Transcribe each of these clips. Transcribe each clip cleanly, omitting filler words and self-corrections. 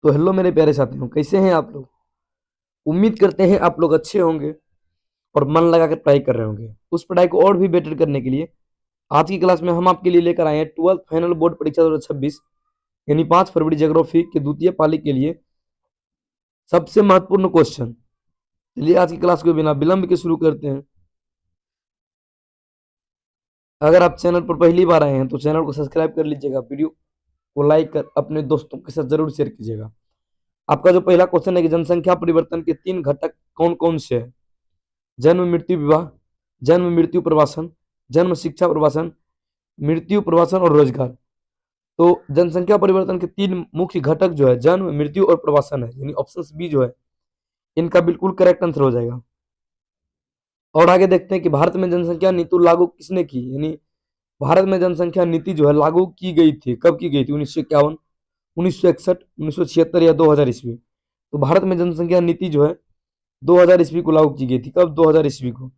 तो हेलो मेरे प्यारे साथियों, कैसे हैं आप लोग। उम्मीद करते हैं आप लोग अच्छे होंगे और मन लगा कर पढ़ाई कर रहे होंगे। उस पढ़ाई को और भी बेटर करने के लिए आज की क्लास में हम आपके लिए लेकर आए हैं 12th फाइनल बोर्ड परीक्षा 2026 यानी 5 फरवरी ज्योग्राफी के द्वितीय पाली के लिए सबसे महत्वपूर्ण क्वेश्चन। चलिए आज की क्लास को बिना विलंब के शुरू करते हैं। अगर आप चैनल पर पहली बार आए हैं तो चैनल को सब्सक्राइब कर लीजिएगा, वीडियो को लाइक कर अपने दोस्तों के साथ जरूर शेयर कीजिएगा। आपका जो पहला क्वेश्चन है कि जनसंख्या परिवर्तन के 3 घटक कौन कौन से हैं। जन्म मृत्यु विवाह, जन्म मृत्यु प्रवासन, जन्म शिक्षा प्रवासन, मृत्यु प्रवासन और रोजगार। तो जनसंख्या परिवर्तन के 3 मुख्य घटक जो है जन्म मृत्यु और प्रवासन है, यानी ऑप्शन बी जो है इनका बिल्कुल करेक्ट आंसर हो जाएगा। और आगे देखते हैं कि भारत में जनसंख्या नीति लागू किसने की, यानी भारत में जनसंख्या नीति जो है लागू की गई थी, कब की गई थी, 1951, 1961, 1976 या 2000 ईस्वी। तो भारत में जनसंख्या नीति जो है 2000 ईस्वी को लागू की गई थी। कब? 2000 ईस्वी को,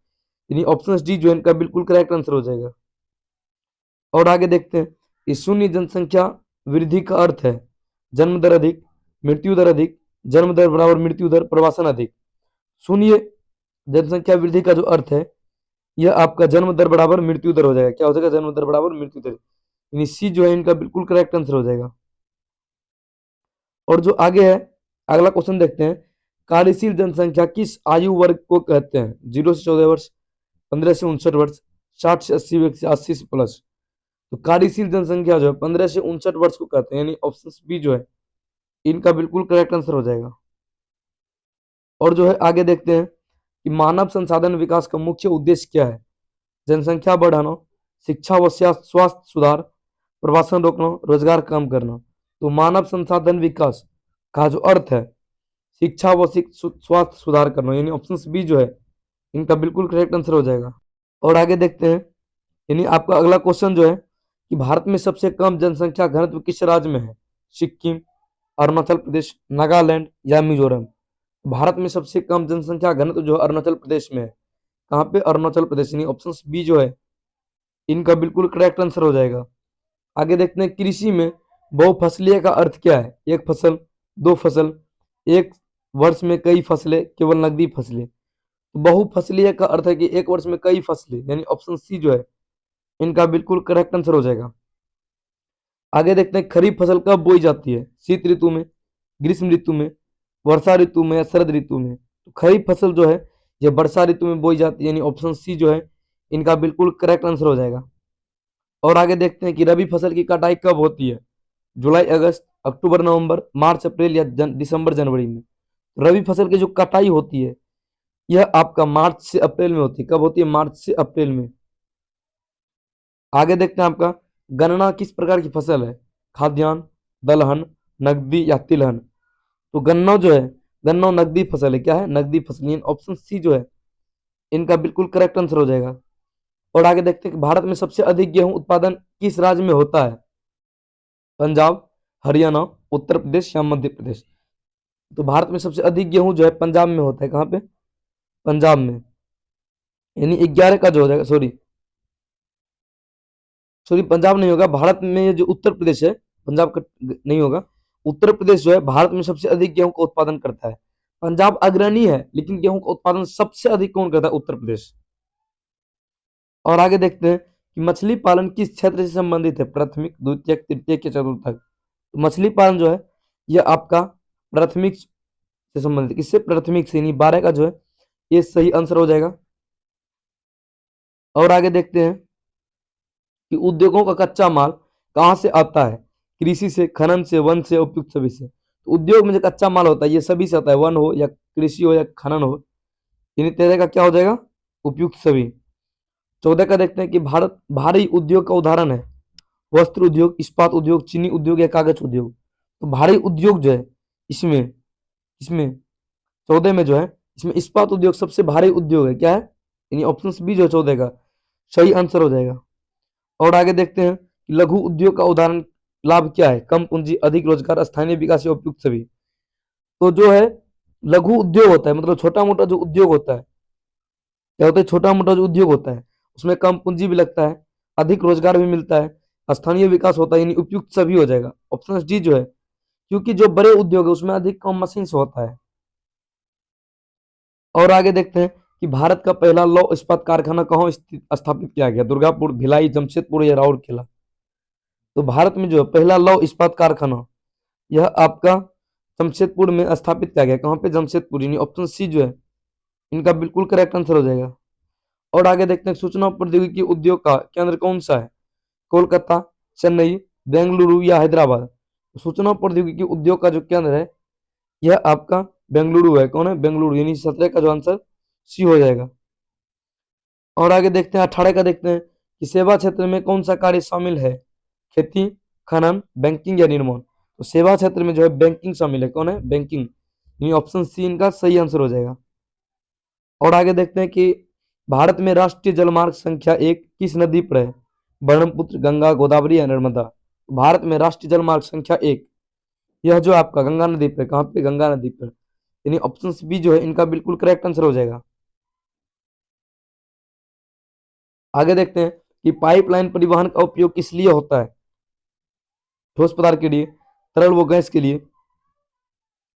यानी ऑप्शन डी जो है इनका बिल्कुल करेक्ट आंसर हो जाएगा। और आगे देखते हैं कि शून्य जनसंख्या वृद्धि का अर्थ है जन्म दर अधिक, मृत्यु दर अधिक, जन्म दर बराबर मृत्यु दर, प्रवासन अधिक। शून्य जनसंख्या वृद्धि का जो अर्थ है यह आपका जन्म दर बराबर मृत्यु दर हो जाएगा। क्या हो जाएगा? जन्म दर बराबर मृत्यु दर, यानी सी जो है इनका बिल्कुल करेक्ट आंसर हो जाएगा। और जो आगे है अगला क्वेश्चन देखते हैं, कार्यशील जनसंख्या किस आयु वर्ग को कहते हैं? 0 से 14 वर्ष, 15 से 59 वर्ष, 60 से 80 वर्ष, 80 से प्लस। तो कार्यशील जनसंख्या जो है 15 से 59 वर्ष को कहते हैं, यानी ऑप्शन बी जो है इनका बिल्कुल करेक्ट आंसर हो जाएगा। और जो है आगे देखते हैं कि मानव संसाधन विकास का मुख्य उद्देश्य क्या है? जनसंख्या बढ़ाना, शिक्षा व स्वास्थ्य सुधार, प्रवासन रोकना, रोजगार कम करना। तो मानव संसाधन विकास का जो अर्थ है शिक्षा व स्वास्थ्य सुधार करना, यानी ऑप्शन बी जो है इनका बिल्कुल करेक्ट आंसर हो जाएगा। और आगे देखते हैं, यानी आपका अगला क्वेश्चन जो है कि भारत में सबसे कम जनसंख्या घनत्व किस राज्य में है? सिक्किम, अरुणाचल प्रदेश, नागालैंड या मिजोरम। भारत में सबसे कम जनसंख्या घनत्व जो है अरुणाचल प्रदेश में है। कहाँ पे? अरुणाचल प्रदेश, यानी ऑप्शन बी जो है इनका बिल्कुल करेक्ट आंसर हो जाएगा। आगे देखते हैं कृषि में बहुफसलीय का अर्थ क्या है? एक फसल, दो फसल, एक वर्ष में कई फसलें, केवल नकदी फसलें। तो बहुफसलीय का अर्थ है कि एक वर्ष में कई फसलें, यानी ऑप्शन सी जो है इनका बिल्कुल करेक्ट आंसर हो जाएगा। आगे देखते हैं खरीफ फसल कब बोई जाती है? शीत ऋतु में, ग्रीष्म ऋतु में, वर्षा ऋतु में या शरद ऋतु में। तो खरीफ फसल जो है ये वर्षा ऋतु में बोई जाती है, यानी ऑप्शन सी जो है इनका बिल्कुल करेक्ट आंसर हो जाएगा। और आगे देखते हैं कि रबी फसल की कटाई कब होती है? जुलाई अगस्त, अक्टूबर नवंबर, मार्च अप्रैल या दिसंबर जनवरी में। रबी फसल की जो कटाई होती है यह आपका मार्च से अप्रैल में होती है। कब होती है? मार्च से अप्रैल में। आगे देखते हैं आपका गन्ना किस प्रकार की फसल है? खाद्यान्न, दलहन, नकदी या तिलहन। तो गन्ना जो है गन्ना नकदी फसल है। क्या है? नकदी फसल। ऑप्शन सी जो है इनका बिल्कुल करेक्ट आंसर हो जाएगा। और आगे देखते हैं कि भारत में सबसे अधिक गेहूं उत्पादन किस राज्य में होता है? पंजाब, हरियाणा, उत्तर प्रदेश या मध्य प्रदेश। तो भारत में सबसे अधिक गेहूं जो है पंजाब में होता है। कहाँ पे? पंजाब में, यानी 11 का जो हो जाएगा, सॉरी सॉरी पंजाब नहीं होगा, भारत में जो उत्तर प्रदेश है, पंजाब का नहीं होगा। उत्तर प्रदेश जो है भारत में सबसे अधिक गेहूं का उत्पादन करता है। पंजाब अग्रणी है लेकिन गेहूं का उत्पादन सबसे अधिक कौन करता है? उत्तर प्रदेश। और आगे देखते हैं कि मछली पालन किस क्षेत्र से संबंधित है? प्राथमिक, द्वितीयक, तृतीयक या चतुर्थक। तो मछली पालन जो है यह आपका प्राथमिक से संबंधित, किससे? प्राथमिक से, यानी 12 का जो है ये सही आंसर हो जाएगा। और आगे देखते हैं कि उद्योगों का कच्चा माल कहाँ से आता है? कृषि से, खनन से, वन से, उपयुक्त सभी से। तो उद्योग में जो कच्चा माल होता है ये सभी से आता है, वन हो या कृषि हो या खनन हो, यानी 13 का क्या हो जाएगा? उपयुक्त सभी। 14 का देखते हैं कि भारत भारी उद्योग का उदाहरण है वस्त्र उद्योग, इस्पात उद्योग, चीनी उद्योग या कागज उद्योग। तो भारी उद्योग जो है इसमें इसमें 14 में जो है इसमें इस्पात उद्योग सबसे भारी उद्योग है। क्या है? यानी ऑप्शन बी जो है 14 का सही आंसर हो जाएगा। और आगे देखते हैं कि लघु उद्योग का उदाहरण लाभ क्या है? कम पूंजी, अधिक रोजगार, स्थानीय विकास या उपयुक्त सभी। तो जो है लघु उद्योग होता है मतलब छोटा मोटा जो उद्योग होता है, क्या होता है? छोटा मोटा जो उद्योग होता है उसमें कम पूंजी भी लगता है, अधिक रोजगार भी मिलता है, स्थानीय विकास होता है, यानी उपयुक्त सभी हो जाएगा। ऑप्शन डी जो है क्योंकि जो बड़े उद्योग है उसमें अधिक कम मशीन होता है। और आगे देखते हैं कि भारत का पहला लौह इस्पात कारखाना कहाँ स्थापित किया गया? दुर्गापुर, भिलाई, जमशेदपुर या राउरकेला? तो भारत में जो पहला लौह इस्पात कारखाना यह आपका जमशेदपुर में स्थापित किया गया। कहाँ पे? जमशेदपुर, यानी ऑप्शन सी जो है इनका बिल्कुल करेक्ट आंसर हो जाएगा। और आगे देखते हैं सूचना प्रौद्योगिकी उद्योग का केंद्र कौन सा है? कोलकाता, चेन्नई, बेंगलुरु या हैदराबाद? सूचना प्रौद्योगिकी उद्योग का जो केंद्र है यह आपका बेंगलुरु है। कौन है? बेंगलुरु, यानी 17 का जो आंसर सी हो जाएगा। और आगे देखते हैं 18 का देखते हैं कि सेवा क्षेत्र में कौन सा कार्य शामिल है? खेती, खनन, बैंकिंग या निर्माण? तो सेवा क्षेत्र में जो है बैंकिंग शामिल है। कौन है? बैंकिंग, यानी ऑप्शन सी इनका सही आंसर हो जाएगा। और आगे देखते हैं कि भारत में राष्ट्रीय जलमार्ग संख्या 1 किस नदी पर है? ब्रह्मपुत्र, गंगा, गोदावरी या नर्मदा? भारत में राष्ट्रीय जलमार्ग संख्या 1 यह जो आपका गंगा नदी पर, कहाँ पे? गंगा नदी पर, यानी ऑप्शन बी जो है इनका बिल्कुल करेक्ट आंसर हो जाएगा। आगे देखते हैं कि पाइपलाइन परिवहन का उपयोग किस लिए होता है? ठोस पदार्थ के लिए, तरल व गैस के लिए,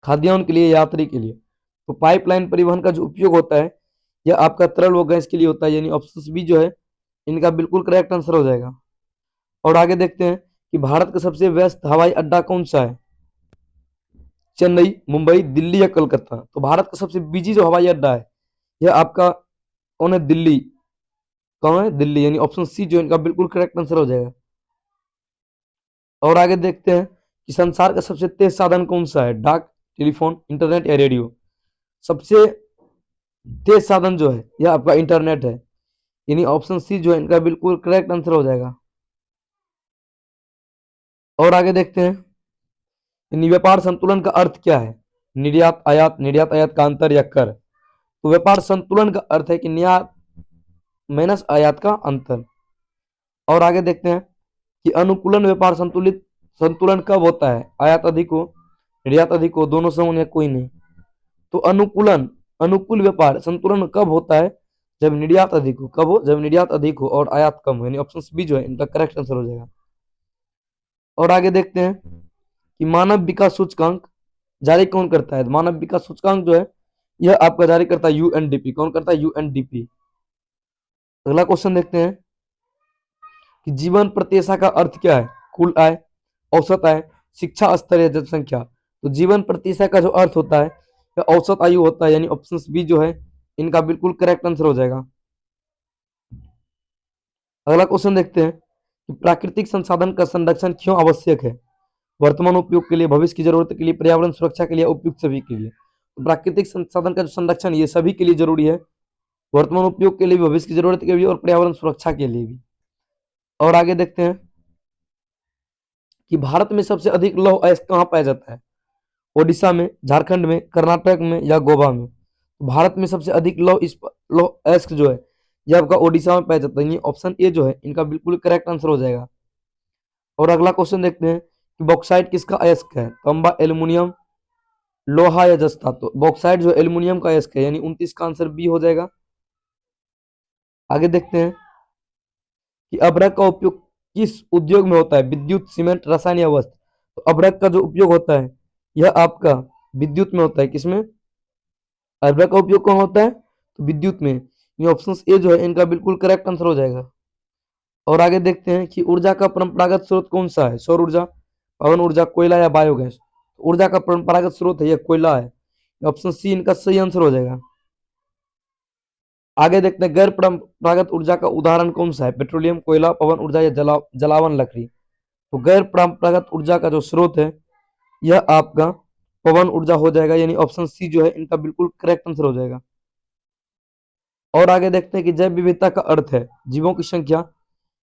खाद्यान्न के लिए, यात्री के लिए? तो पाइपलाइन परिवहन का जो उपयोग होता है यह आपका तरल व गैस के लिए होता है, यानी ऑप्शन बी जो है इनका बिल्कुल करेक्ट आंसर हो जाएगा। और आगे देखते हैं कि भारत का सबसे व्यस्त हवाई अड्डा कौन सा है? चेन्नई, मुंबई, दिल्ली या कलकत्ता? तो भारत का सबसे बिजी जो हवाई अड्डा है यह आपका कौन है? दिल्ली। कौन है? दिल्ली, यानी ऑप्शन सी जो इनका बिल्कुल करेक्ट आंसर हो जाएगा। और आगे देखते हैं कि संसार का सबसे तेज साधन कौन सा है? डाक, टेलीफोन, इंटरनेट या रेडियो? सबसे तेज साधन जो है यह आपका इंटरनेट है, यानी ऑप्शन सी जो है इनका बिल्कुल करेक्ट आंसर हो जाएगा। और आगे देखते हैं यानी व्यापार संतुलन का अर्थ क्या है? निर्यात आयात का अंतर या कर? तो व्यापार संतुलन का अर्थ है कि निर्यात माइनस आयात का अंतर। और आगे देखते हैं कि अनुकूलन व्यापार संतुलन कब होता है? आयात अधिक हो, निर्यात अधिक हो, दोनों समान या कोई नहीं? तो अनुकूल व्यापार संतुलन कब होता है? जब निर्यात अधिक हो। कब हो? जब निर्यात अधिक हो और आयात कम हो, यानी ऑप्शन बी जो है इनका करेक्ट आंसर हो जाएगा। और आगे देखते हैं कि मानव विकास सूचकांक जारी कौन करता है? मानव विकास सूचकांक जो है यह आपका जारी करता है यूएनडीपी। कौन करता है? यूएनडीपी। अगला क्वेश्चन देखते हैं कि जीवन प्रत्याशा का अर्थ क्या है? कुल आय, औसत आय, शिक्षा स्तर या जनसंख्या? तो जीवन प्रत्याशा का जो अर्थ होता है वह औसत आयु होता है, यानी ऑप्शन बी जो है इनका बिल्कुल करेक्ट आंसर हो जाएगा। अगला क्वेश्चन देखते हैं कि प्राकृतिक संसाधन का संरक्षण क्यों आवश्यक है? वर्तमान उपयोग के लिए, भविष्य की जरूरत के लिए, पर्यावरण सुरक्षा के लिए, उपयुक्त सभी के लिए? तो प्राकृतिक संसाधन का जो संरक्षण ये सभी के लिए जरूरी है, वर्तमान उपयोग के लिए भी, भविष्य की जरूरत के लिए और पर्यावरण सुरक्षा के लिए भी। और आगे देखते हैं कि भारत में सबसे अधिक लौह अयस्क कहाँ पाया जाता है? ओडिशा में, झारखंड में, कर्नाटक में या गोवा में? भारत में सबसे अधिक लौह अयस्क जो है यह आपका ओडिशा में पाया जाता है, ऑप्शन ए जो है इनका बिल्कुल करेक्ट आंसर हो जाएगा। और अगला क्वेश्चन देखते हैं कि बॉक्साइट किसका अयस्क है? तांबा, एल्युमिनियम, लोहा या जस्ता? तो बॉक्साइट जो एल्युमिनियम का अयस्क है, यानी 29 का आंसर बी हो जाएगा। आगे देखते हैं कि अभ्रक का उपयोग किस उद्योग में होता है? विद्युत, सीमेंट, रसायन या वस्त्र? तो अभ्रक का जो उपयोग होता है यह आपका विद्युत में होता है। किसमें? अभ्रक का उपयोग कौन होता है? तो विद्युत में, ये ऑप्शन ए जो है इनका बिल्कुल करेक्ट आंसर हो जाएगा। और आगे देखते हैं कि ऊर्जा का परंपरागत स्रोत कौन सा है? सौर ऊर्जा, पवन ऊर्जा, कोयला या बायोगैस? ऊर्जा का परंपरागत स्रोत है यह कोयला है, ऑप्शन सी इनका सही आंसर हो जाएगा। आगे देखते हैं गैर परंपरागत ऊर्जा का उदाहरण कौन सा है? पेट्रोलियम, कोयला, पवन ऊर्जा या जलावन लकड़ी? तो गैर परंपरागत ऊर्जा का जो स्रोत है यह आपका पवन ऊर्जा हो जाएगा, यानी ऑप्शन सी जो है इनका बिल्कुल करेक्ट आंसर हो जाएगा। और आगे देखते हैं कि जैव विविधता का अर्थ है जीवों की संख्या,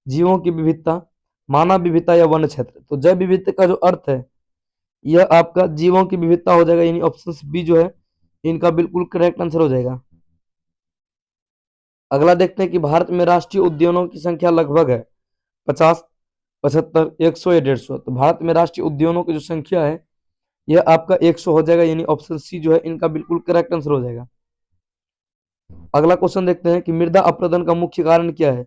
जीवों की विविधता, मानव विविधता या वन क्षेत्र? तो जैव विविधता का जो अर्थ है यह आपका जीवों की विविधता हो जाएगा, यानी ऑप्शन बी जो है इनका बिल्कुल करेक्ट आंसर हो जाएगा। अगला देखते हैं कि भारत में राष्ट्रीय उद्यानों की संख्या लगभग है 50, 75, 100 या 150? तो भारत में राष्ट्रीय उद्यानों की जो संख्या है यह आपका 100 हो जाएगा, यानी ऑप्शन सी जो है इनका बिल्कुल करेक्ट आंसर हो जाएगा। अगला क्वेश्चन देखते हैं कि मृदा अपरदन का मुख्य कारण क्या है?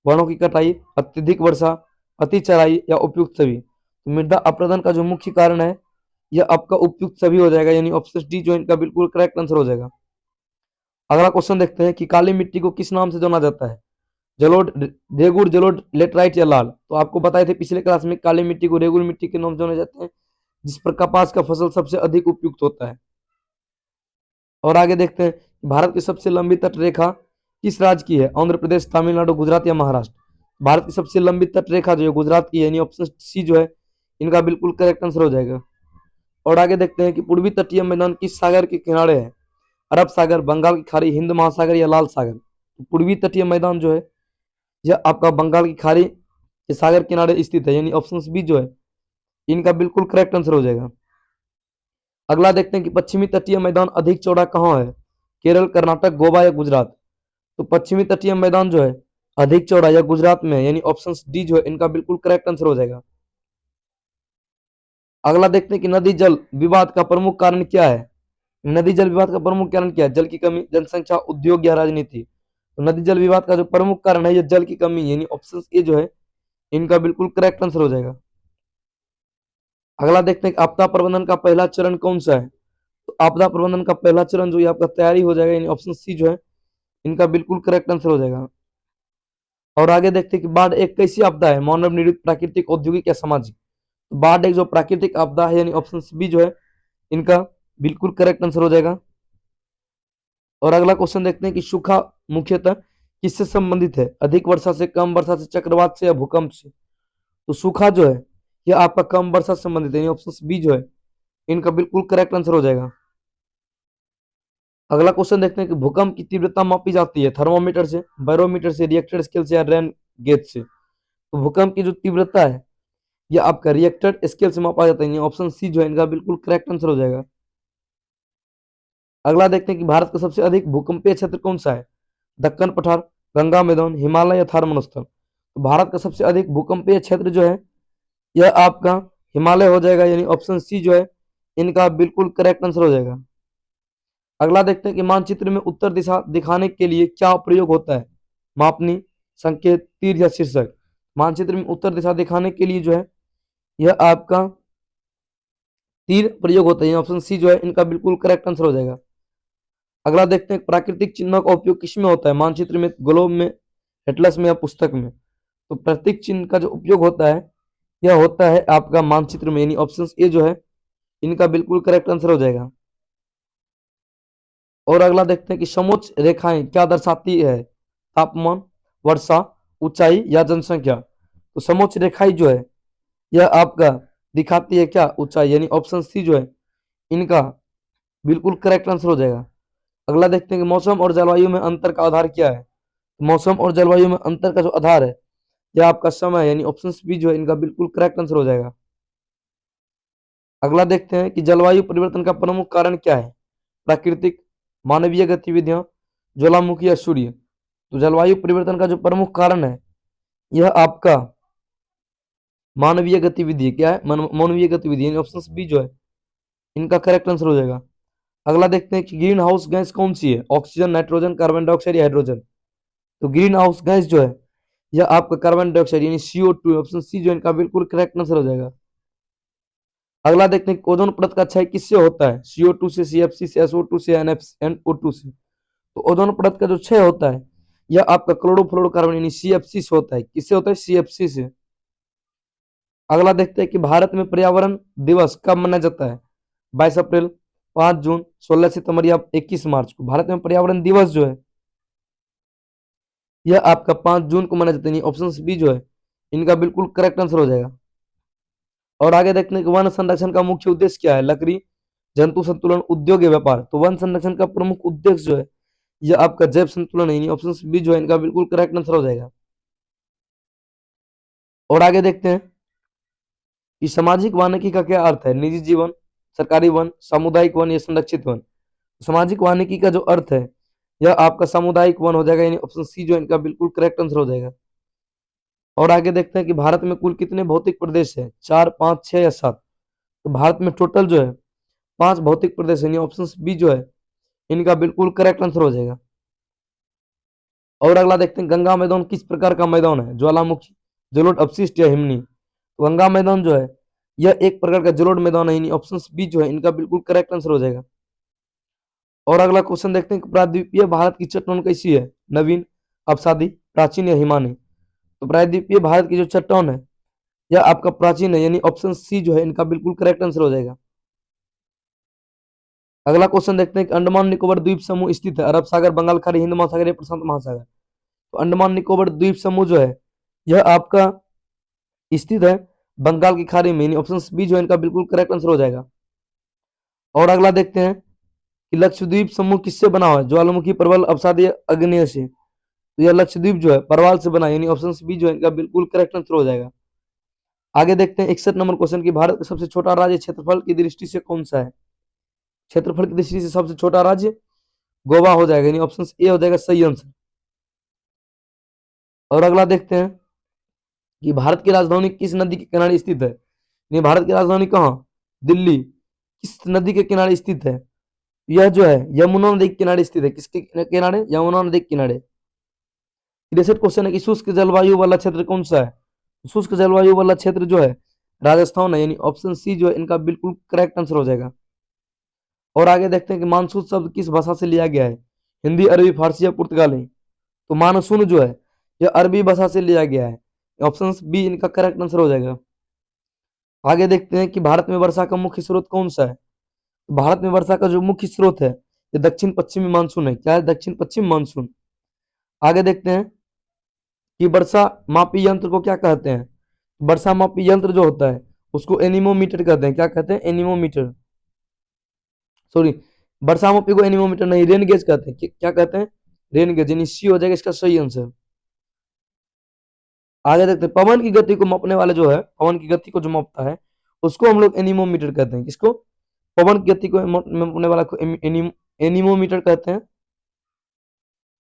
वनों की कटाई, अत्यधिक वर्षा, अति चराई या उपयुक्त सभी? तो मृदा अपरदन का जो मुख्य कारण है यह आपका उपयुक्त सभी हो जाएगा, यानी ऑप्शन डी जो है इनका बिल्कुल करेक्ट आंसर हो जाएगा। अगला क्वेश्चन देखते हैं कि काली मिट्टी को किस नाम से जाना जाता है? जलोढ़, रेगुड़, जलोढ़, लेटराइट या लाल? तो आपको बताए थे पिछले क्लास में काली मिट्टी को रेगुड़ मिट्टी के नाम से जाने जाते हैं, जिस पर कपास का फसल सबसे अधिक उपयुक्त होता है। और आगे देखते हैं भारत की सबसे लंबी तट रेखा किस राज्य की है? आंध्र प्रदेश, तमिलनाडु, गुजरात या महाराष्ट्र? भारत की सबसे लंबी तट रेखा जो है गुजरात की है, यानी ऑप्शन सी जो है इनका बिल्कुल करेक्ट आंसर हो जाएगा। और आगे देखते हैं कि पूर्वी तटीय मैदान किस सागर के किनारे है? अरब सागर, बंगाल की खाड़ी, हिंद महासागर या लाल सागर? तो पूर्वी तटीय मैदान जो है यह आपका बंगाल की खाड़ी के सागर किनारे स्थित है, यानी ऑप्शन बी जो है इनका बिल्कुल करेक्ट आंसर हो जाएगा। अगला देखते हैं कि पश्चिमी तटीय मैदान अधिक चौड़ा कहाँ है? केरल, कर्नाटक, गोवा या गुजरात? तो पश्चिमी तटीय मैदान जो है अधिक चौड़ा या गुजरात में है, यानी ऑप्शन डी जो है इनका बिल्कुल करेक्ट आंसर हो जाएगा। अगला देखते हैं कि नदी जल विवाद का प्रमुख कारण क्या है? नदी जल विवाद का प्रमुख कारण क्या है? जल की कमी, जनसंख्या, उद्योग या राजनीति? तो नदी जल विवाद का जो प्रमुख कारण है यह जल की कमी, यानी ऑप्शन ए जो है इनका बिल्कुल करेक्ट आंसर हो जाएगा। अगला देखते हैं कि आपदा प्रबंधन का पहला चरण कौन सा है? तो आपदा प्रबंधन का पहला चरण जो ये आपका तैयारी हो जाएगा, यानी ऑप्शन सी जो है इनका बिल्कुल करेक्ट आंसर हो जाएगा। और आगे देखते हैं कि बाढ़ एक कैसी आपदा है? मानव निर्मित, प्राकृतिक, औद्योगिक या सामाजिक? तो बाढ़ एक जो प्राकृतिक आपदा है, यानी ऑप्शन बी जो है इनका बिल्कुल करेक्ट आंसर हो जाएगा। और अगला क्वेश्चन देखते हैं कि सूखा मुख्यतः किससे संबंधित है? अधिक वर्षा से, कम वर्षा से, चक्रवात से या भूकंप से? तो सूखा जो है यह आपका कम वर्षा से संबंधित है, यानी ऑप्शन बी जो है इनका बिल्कुल करेक्ट आंसर हो जाएगा। अगला क्वेश्चन देखते हैं कि भूकंप की तीव्रता मापी जाती है थर्मोमीटर से, बैरोमीटर से, रिएक्टर स्केल से या रेन गेज से? तो भूकंप की जो तीव्रता है यह आपका रिएक्टर स्केल से मापा जाता है, ऑप्शन सी जो है इनका बिल्कुल करेक्ट आंसर हो जाएगा। अगला देखते हैं कि भारत का सबसे अधिक भूकंपीय क्षेत्र कौन सा है? दक्कन पठार, गंगा मैदान, हिमालय या थार मरुस्थल? तो भारत का सबसे अधिक भूकंपीय क्षेत्र जो है यह आपका हिमालय हो जाएगा, यानी ऑप्शन सी जो है इनका बिल्कुल करेक्ट आंसर हो जाएगा। अगला देखते हैं कि मानचित्र में उत्तर दिशा दिखाने के लिए क्या प्रयोग होता है? मापनी, संकेत, तीर या शीर्षक? मानचित्र में उत्तर दिशा दिखाने के लिए जो है यह आपका तीर प्रयोग होता है, ऑप्शन सी जो है इनका बिल्कुल करेक्ट आंसर हो जाएगा। अगला देखते हैं प्राकृतिक चिन्हों का उपयोग किसमें होता है? मानचित्र में, ग्लोब में, एटलस में या पुस्तक में? तो प्रतीक चिन्ह का जो उपयोग होता है यह होता है आपका मानचित्र में, यानी ऑप्शन ए जो है इनका बिल्कुल करेक्ट आंसर हो जाएगा। और अगला देखते हैं कि समोच्च रेखाएं क्या दर्शाती है? तापमान, वर्षा, ऊंचाई या जनसंख्या? तो समोच्च रेखाएं जो है यह आपका दिखाती है क्या? ऊंचाई, यानी ऑप्शन सी जो है इनका बिल्कुल करेक्ट आंसर हो जाएगा। अगला देखते हैं कि मौसम और जलवायु में अंतर का आधार क्या है? मौसम और जलवायु में अंतर का जो आधार है यह आपका समय, यानी ऑप्शन बी जो है इनका बिल्कुल करेक्ट आंसर हो जाएगा। अगला देखते हैं कि जलवायु परिवर्तन का प्रमुख कारण क्या है? प्राकृतिक, मानवीय गतिविधियां, ज्वालामुखी या सूर्य? तो जलवायु परिवर्तन का जो प्रमुख कारण है यह आपका मानवीय गतिविधि क्या है? मानवीय गतिविधि, यानी ऑप्शन बी जो है इनका करेक्ट आंसर हो जाएगा। अगला देखते हैं कि ग्रीन हाउस गैस कौन सी है? ऑक्सीजन, नाइट्रोजन, कार्बन डाइऑक्साइड या हाइड्रोजन? तो ग्रीन हाउस गैस जो है यह आपका कार्बन डाइऑक्साइड, यानी CO2, ऑप्शन सी जो इनका बिल्कुल करेक्ट आंसर हो जाएगा। अगला देखते हैं ओजोन परत का क्षय किससे होता है? CO2 से, CFC से, SO2 से, NO2 से? तो ओजोन परत का जो क्षय होता है यह आपका क्लोरोफ्लोरोकार्बन यानी CFC से होता है। किससे होता है? CFC से। अगला देखते हैं कि भारत में पर्यावरण दिवस कब मनाया जाता है? 22 अप्रैल, 5 जून, 16 सितंबर या 21 मार्च को? भारत में पर्यावरण दिवस जो है यह आपका 5 जून को मनाया जाता है, ऑप्शन बी जो है इनका बिल्कुल करेक्ट आंसर हो जाएगा। और आगे देखते हैं कि वन संरक्षण का मुख्य उद्देश्य क्या है? लकड़ी, जंतु संतुलन, उद्योग या व्यापार? तो वन संरक्षण का प्रमुख उद्देश्य जो है यह आपका जैव संतुलन है, ऑप्शन बी जो है इनका बिल्कुल करेक्ट आंसर हो जाएगा। और आगे देखते हैं कि सामाजिक वानिकी का क्या अर्थ है? निजी जीवन, सरकारी वन, सामुदायिक वन या संरक्षित वन? सामाजिक वानिकी का जो अर्थ है यह आपका सामुदायिक वन हो जाएगा, यानी ऑप्शन सी जो है इनका बिल्कुल करेक्ट आंसर हो जाएगा। और आगे देखते हैं कि भारत में कुल कितने भौतिक प्रदेश है? 4, 5, 6 या 7? तो भारत में टोटल जो है 5 भौतिक प्रदेश है, ऑप्शन बी जो है इनका बिल्कुल करेक्ट आंसर हो जाएगा। और अगला देखते हैं गंगा मैदान किस प्रकार का मैदान है? ज्वालामुखी, जलोढ़, अपशिष्ट या हिमनी? तो गंगा मैदान जो है यह एक प्रकार का जलोढ़ मैदान है, यानी ऑप्शन बी जो है इनका बिल्कुल करेक्ट आंसर हो जाएगा। और अगला क्वेश्चन देखते हैं कि प्रायद्वीपीय भारत की चट्टान कैसी है, नवीन, अवसादी, प्राचीन या हिमानी। तो प्रायद्वीपीय भारत की जो चट्टान है यह आपका प्राचीन है, यानी ऑप्शन सी जो है इनका बिल्कुल करेक्ट आंसर हो जाएगा। अगला क्वेश्चन देखते हैं कि अंडमान निकोबार द्वीप समूह स्थित है अरब सागर, बंगाल खाड़ी, हिंद महासागर या प्रशांत महासागर। तो अंडमान निकोबार द्वीप समूह जो है यह आपका स्थित है बंगाल की खाड़ी में, ऑप्शन बी जो है इनका बिल्कुल करेक्ट आंसर हो जाएगा। और अगला देखते हैं कि लक्षद्वीप समूह किससे बना हुआ है, ज्वालामुखी, प्रबल, अवसादी, अग्नेय से। तो यह लक्षद्वीप जो है परवाल से बना है, यानी ऑप्शन बी जो है इनका बिल्कुल करेक्ट आंसर हो जाएगा। आगे देखते हैं 61 नंबर क्वेश्चन की भारत का सबसे छोटा राज्य क्षेत्रफल की दृष्टि से कौन सा है। क्षेत्रफल की दृष्टि से सबसे छोटा राज्य गोवा हो जाएगा, यानी ऑप्शन ए हो जाएगा सही आंसर। और अगला देखते हैं कि भारत की राजधानी किस नदी के किनारे स्थित है। नहीं, भारत की राजधानी कहाँ, दिल्ली, किस नदी के किनारे स्थित है, यह जो है यमुना नदी के किनारे स्थित है। किसके किनारे, यमुना नदी के किनारे। 63 क्वेश्चन है कि शुष्क जलवायु वाला क्षेत्र कौन सा है। शुष्क जलवायु वाला क्षेत्र जो है राजस्थान है, यानी ऑप्शन सी जो है इनका बिल्कुल करेक्ट आंसर हो जाएगा। और आगे देखते हैं कि मानसून शब्द किस भाषा से लिया गया है, हिंदी, अरबी, फारसी या पुर्तगाली। तो मानसून जो है यह अरबी भाषा से लिया गया है, ऑप्शन बी इनका करेक्ट आंसर हो जाएगा। आगे देखते हैं कि भारत में वर्षा का मुख्य स्रोत कौन सा है। भारत में वर्षा का जो मुख्य स्रोत है ये दक्षिण पश्चिमी मानसून है। क्या है, दक्षिण पश्चिम मानसून। आगे देखते हैं कि वर्षा मापी यंत्र को क्या कहते हैं। वर्षा मापी यंत्र जो होता है उसको एनीमोमीटर कहते हैं। क्या कहते हैं, एनीमोमीटर, सॉरी, वर्षा मापी को एनीमोमीटर नहीं, रेन गेज कहते हैं। क्या कहते हैं, रेन गेज, यानी सी हो जाएगा इसका सही आंसर। आगे देखते हैं पवन की गति को मापने वाला जो है, पवन की गति को जो मापता है उसको हम लोग एनीमोमीटर कहते हैं। किसको, पवन की गति को मापने वाला को एनीमोमीटर कहते हैं।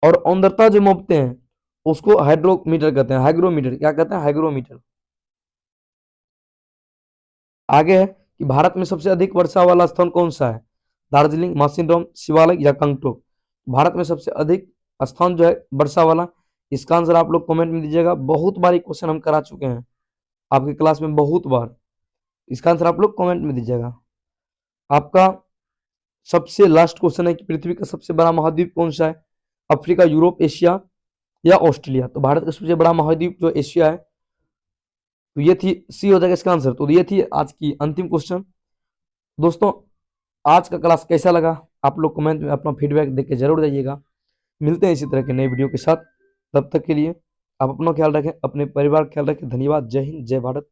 और आर्द्रता जो मापते हैं उसको हाइड्रोमीटर कहते हैं, हाइग्रोमीटर। क्या कहते हैं, हाइग्रोमीटर। आगे है कि भारत में सबसे अधिक वर्षा वाला स्थान कौन सा है, दार्जिलिंग, मासिनराम, शिवालिक या गंगटोक। भारत में सबसे अधिक स्थान जो है वर्षा वाला, इसका आंसर आप लोग कमेंट में दीजिएगा। बहुत बार क्वेश्चन हम करा चुके हैं आपकी क्लास में, बहुत बार। इसका आंसर आप लोग कमेंट में दीजिएगा। आपका सबसे लास्ट क्वेश्चन है कि पृथ्वी का सबसे बड़ा महाद्वीप कौन सा है, अफ्रीका, यूरोप, एशिया या ऑस्ट्रेलिया। तो भारत का सबसे बड़ा महाद्वीप जो एशिया है, तो ये थी, सी हो जाएगा इसका आंसर। तो ये थी आज की अंतिम क्वेश्चन। दोस्तों आज का क्लास कैसा लगा आप लोग कमेंट में अपना फीडबैक देके जरूर जाइएगा। मिलते हैं इसी तरह के नए वीडियो के साथ, तब तक के लिए आप अपना ख्याल रखें, अपने परिवार का ख्याल रखें। धन्यवाद। जय हिंद, जय भारत।